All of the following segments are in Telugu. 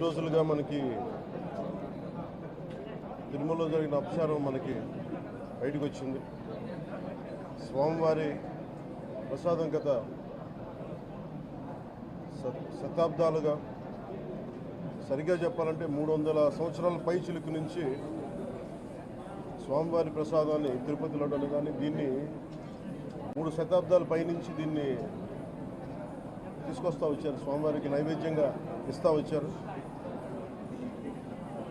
రోజులుగా మనకి తిరుమలలో జరిగిన అపచారం మనకి బయటకు వచ్చింది. స్వామివారి ప్రసాదం గత శతాబ్దాలుగా, సరిగ్గా చెప్పాలంటే 300 సంవత్సరాల పై చిలుకు నుంచి స్వామివారి ప్రసాదాన్ని తిరుపతి లడ్డూని కానీ దీన్ని 3 శతాబ్దాల పైనుంచి దీన్ని తీసుకొస్తూ వచ్చారు, స్వామివారికి నైవేద్యంగా ఇస్తూ వచ్చారు.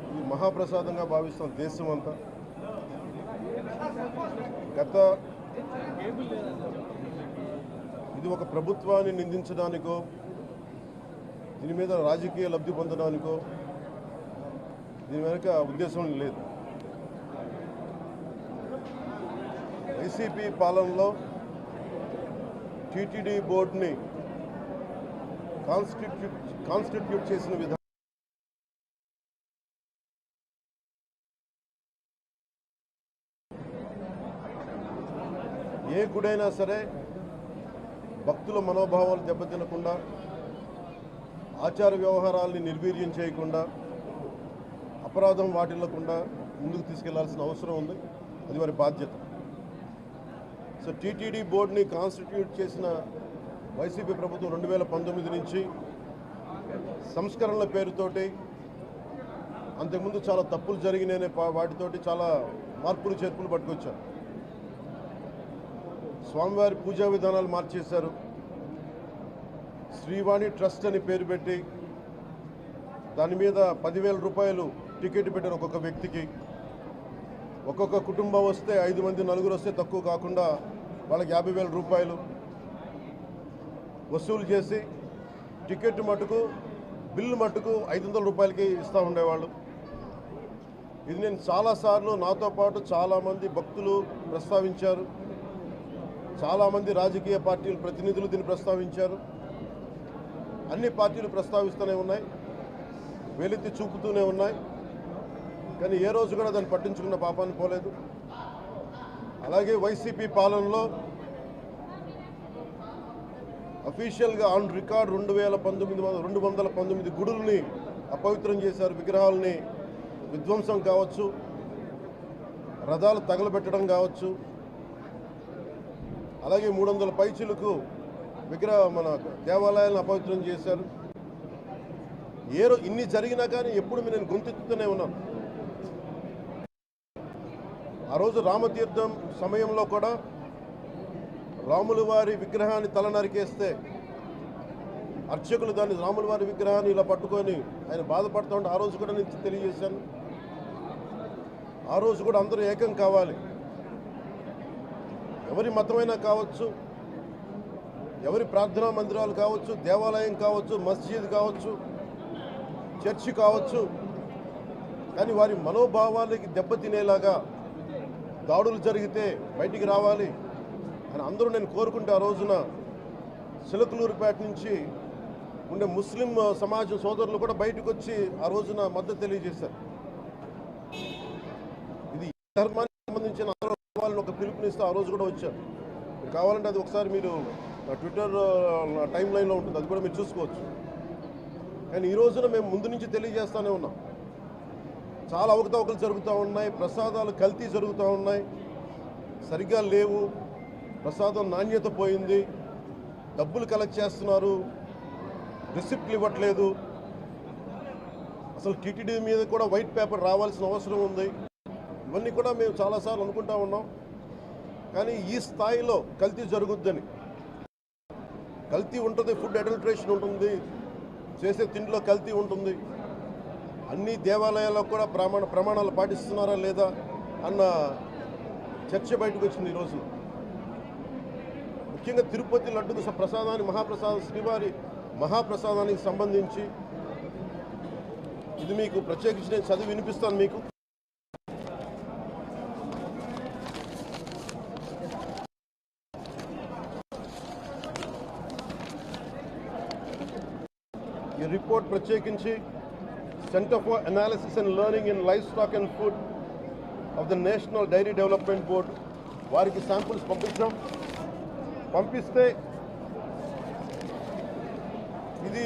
ఇది మహాప్రసాదంగా భావిస్తాం దేశం అంతా. ఇది ఒక ప్రభుత్వాన్ని నిందించడానికో, దీని మీద రాజకీయ లబ్ధి పొందడానికో దీని వెనుక ఉద్దేశం లేదు. వైసీపీ పాలనలో టీటీడీ బోర్డుని కాన్స్టిట్యూట్ చేసిన విధానం ఏ గుడైనా సరే భక్తుల మనోభావాలు దెబ్బతినకుండా, ఆచార వ్యవహారాల్ని నిర్వీర్యం చేయకుండా, అపరాధం వాటిల్లకుండా ముందుకు తీసుకెళ్లాల్సిన అవసరం ఉంది. అది వారి బాధ్యత. సో టీటీడీ బోర్డుని కాన్స్టిట్యూట్ చేసిన వైసీపీ ప్రభుత్వం 2019 నుంచి సంస్కరణల పేరుతోటి, అంతకుముందు చాలా తప్పులు జరిగినాయనే వాటితోటి చాలా మార్పులు చేర్పులు పట్టుకొచ్చారు. స్వామివారి పూజా విధానాలు మార్చేశారు. శ్రీవాణి ట్రస్ట్ అని పేరు పెట్టి దాని మీద 10,000 రూపాయలు టికెట్ పెట్టారు ఒక్కొక్క వ్యక్తికి. ఒక్కొక్క కుటుంబం వస్తే 5 మంది, 4 వస్తే తక్కువ కాకుండా వాళ్ళకి 50,000 రూపాయలు వసూలు చేసి టికెట్ మటుకు, బిల్లు మటుకు 500 రూపాయలకి ఇస్తూ ఉండేవాళ్ళు. ఇది నేను చాలాసార్లు, నాతో పాటు చాలామంది భక్తులు ప్రస్తావించారు, చాలామంది రాజకీయ పార్టీల ప్రతినిధులు దీన్ని ప్రస్తావించారు. అన్ని పార్టీలు ప్రస్తావిస్తూనే ఉన్నాయి, వేలెత్తి చూపుతూనే ఉన్నాయి. కానీ ఏ రోజు కూడా దాన్ని పట్టించుకున్న పాపాన్ని పోలేదు. అలాగే వైసీపీ పాలనలో అఫీషియల్గా ఆన్ రికార్డ్ 219 గుడుల్ని అపవిత్రం చేశారు. విగ్రహాలని విధ్వంసం కావచ్చు, రథాలు తగలబెట్టడం కావచ్చు, అలాగే 300 పైచిలకు మన దేవాలయాలను అపవిత్రం చేశారు. ఇన్ని జరిగినా కానీ ఎప్పుడు నేను గొంతెత్తుతూనే ఉన్నాను. ఆ రోజు రామతీర్థం సమయంలో కూడా రాముల వారి విగ్రహాన్ని తల నరికేస్తే అర్చకులు దాన్ని, రాముల వారి విగ్రహాన్ని ఇలా పట్టుకొని ఆయన బాధపడుతూ ఉంటే ఆ రోజు కూడా నేను తెలియజేశాను. ఆ రోజు కూడా అందరూ ఏకం కావాలి. ఎవరి మతమైనా కావచ్చు, ఎవరి ప్రార్థనా మందిరాలు కావచ్చు, దేవాలయం కావచ్చు, మస్జిద్ కావచ్చు, చర్చి కావచ్చు, కానీ వారి మనోభావాలకి దెబ్బతినేలాగా దాడులు జరిగితే బయటికి రావాలి అని అందరూ నేను కోరుకుంటే, ఆ రోజున చిలకలూరుపేట నుంచి ఉండే ముస్లిం సమాజం సోదరులు కూడా బయటకు వచ్చి ఆ రోజున మద్దతు తెలియజేశారు. ఇది ధర్మానికి సంబంధించిన వాళ్ళని ఒక పిలుపునిస్తూ ఆ రోజు కూడా వచ్చారు. మీరు కావాలంటే అది ఒకసారి మీరు ట్విట్టర్ టైం లైన్లో ఉంటుంది, అది కూడా మీరు చూసుకోవచ్చు. కానీ ఈ రోజున మేము ముందు నుంచి తెలియజేస్తూనే ఉన్నాం, చాలా అవకతవకలు జరుగుతూ ఉన్నాయి, ప్రసాదాలు కల్తీ జరుగుతూ ఉన్నాయి, సరిగ్గా లేవు, ప్రసాదం నాణ్యత పోయింది, డబ్బులు కలెక్ట్ చేస్తున్నారు, రిసిప్ట్లు ఇవ్వట్లేదు, అసలు టీటీడీ మీద కూడా వైట్ పేపర్ రావాల్సిన అవసరం ఉంది. ఇవన్నీ కూడా మేము చాలాసార్లు అనుకుంటా ఉన్నాం. కానీ ఈ స్థాయిలో కల్తీ జరుగుద్దని, కల్తీ ఉంటుంది, ఫుడ్ అడల్ట్రేషన్ ఉంటుంది, చేసే తిండిలో కల్తీ ఉంటుంది, అన్ని దేవాలయాల్లో కూడా ప్రమాణాలు పాటిస్తున్నారా లేదా అన్న చర్చ బయటకు వచ్చింది ఈరోజు. ముఖ్యంగా తిరుపతి లడ్డుకు మహాప్రసాదం, శ్రీవారి మహాప్రసాదానికి సంబంధించి ఇది మీకు ప్రత్యేకించి నేను చదివి వినిపిస్తాను మీకు. ఈ రిపోర్ట్ ప్రత్యేకించి centre for analysis and learning in livestock and food of the national dairy development board వారికి శాంపుల్స్ పంపిస్తే ఇది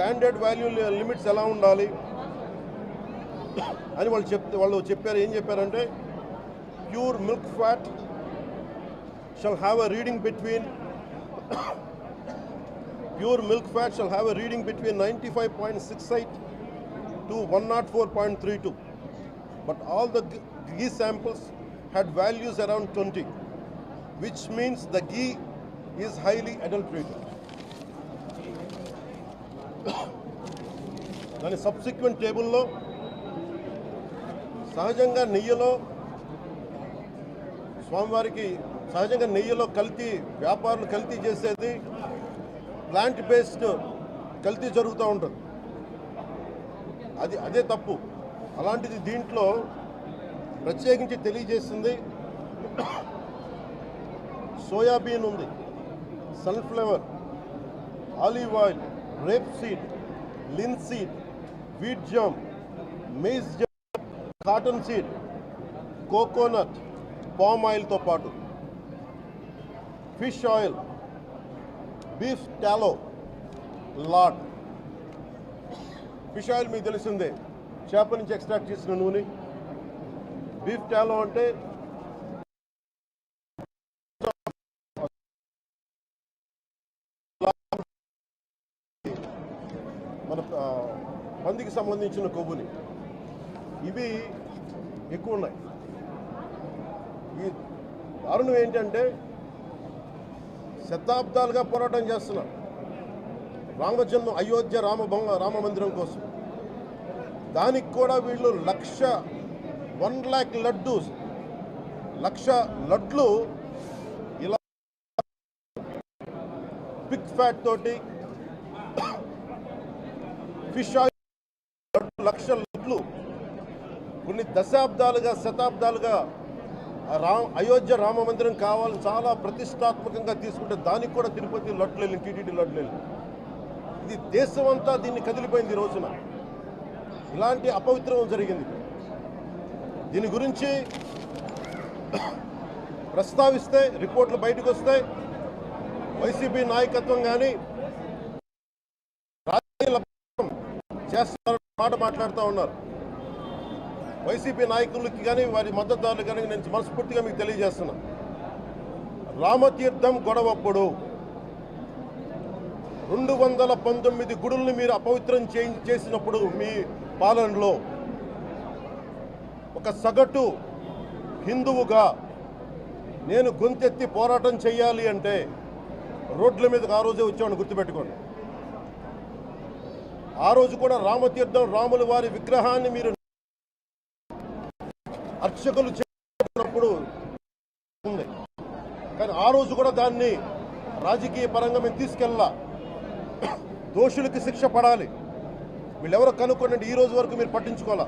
స్టాండర్డ్ వాల్యూ లిమిట్స్ ఎలా ఉండాలి అని వాళ్ళు చెప్పారు. ఏం చెప్పారంటే pure milk fat shall have a reading between 95.68 to 104.32, but all the ghee samples had values around 20, which means the ghee is highly adulterated. దాని సబ్సిక్వెంట్ టేబుల్లో సహజంగా నెయ్యిలో వ్యాపారులు కల్తీ చేసేది ప్లాంట్ బేస్డ్ కల్తీ జరుగుతూ ఉంటుంది. అదే తప్పు. అలాంటిది దీంట్లో ప్రత్యేకించి తెలియజేసింది సోయాబీన్ ఉంది, sunflower, olive oil, rapeseed, linseed, wheat germ, maize germ, cottonseed, coconut, palm ఆయిల్తో పాటు fish oil, beef tallow, lard. Fish oil మీకు తెలిసిందే, చేప నుంచి ఎక్స్ట్రాక్ట్ చేసిన నూనె. బీఫ్ టాలో అంటే మన పందికి సంబంధించిన కొవ్వుని. ఇవి ఎక్కువ ఉన్నాయి. ఈ దారుణం ఏంటంటే శతాబ్దాలుగా పోరాటం చేస్తున్నారు అయోధ్య రామ మందిరం కోసం. దానికి కూడా వీళ్ళు 1,00,000 లడ్లు ఇలా పిగ్ ఫ్యాట్ తోటి ఫిష్ ఆయిల్ 1,00,000 లడ్లు కొన్ని శతాబ్దాలుగా అయోధ్య రామ మందిరం కావాలని చాలా ప్రతిష్టాత్మకంగా తీసుకుంటే దానికి కూడా తిరుపతి లడ్లు వెళ్ళింది, టీటీడీ లడ్లు వెళ్ళింది. ఇది దేశం అంతా దీన్ని కదిలిపోయింది. ఈ రోజున ఇలాంటి అపవిత్రం జరిగింది. దీని గురించి ప్రస్తావిస్తే రిపోర్ట్లు బయటకు వస్తాయి. వైసీపీ నాయకత్వం కానీ చేస్తారన్న మాట మాట్లాడుతూ ఉన్నారు. వైసీపీ నాయకులకి కానీ వారి మద్దతుదారులు కానీ నేను మనస్ఫూర్తిగా మీకు తెలియజేస్తున్నా, రామతీర్థం గొడవప్పుడు 219 గుడుల్ని మీరు అపవిత్రం చేసినప్పుడు మీ పాలనలో ఒక సగటు హిందువుగా నేను గొంతెత్తి పోరాటం చేయాలి అంటే రోడ్ల మీదకి ఆ రోజే వచ్చామని గుర్తుపెట్టుకోండి. ఆ రోజు కూడా రామతీర్థం రాముల వారి విగ్రహాన్ని మీరు అర్చకులు చేసినప్పుడు ఉంది, కానీ ఆ రోజు కూడా దాన్ని రాజకీయ పరంగా మేము తీసుకెళ్ళా. దోషులకి శిక్ష పడాలి. వీళ్ళెవరో కనుక్కోండి, ఈ రోజు వరకు మీరు పట్టించుకోవాలా.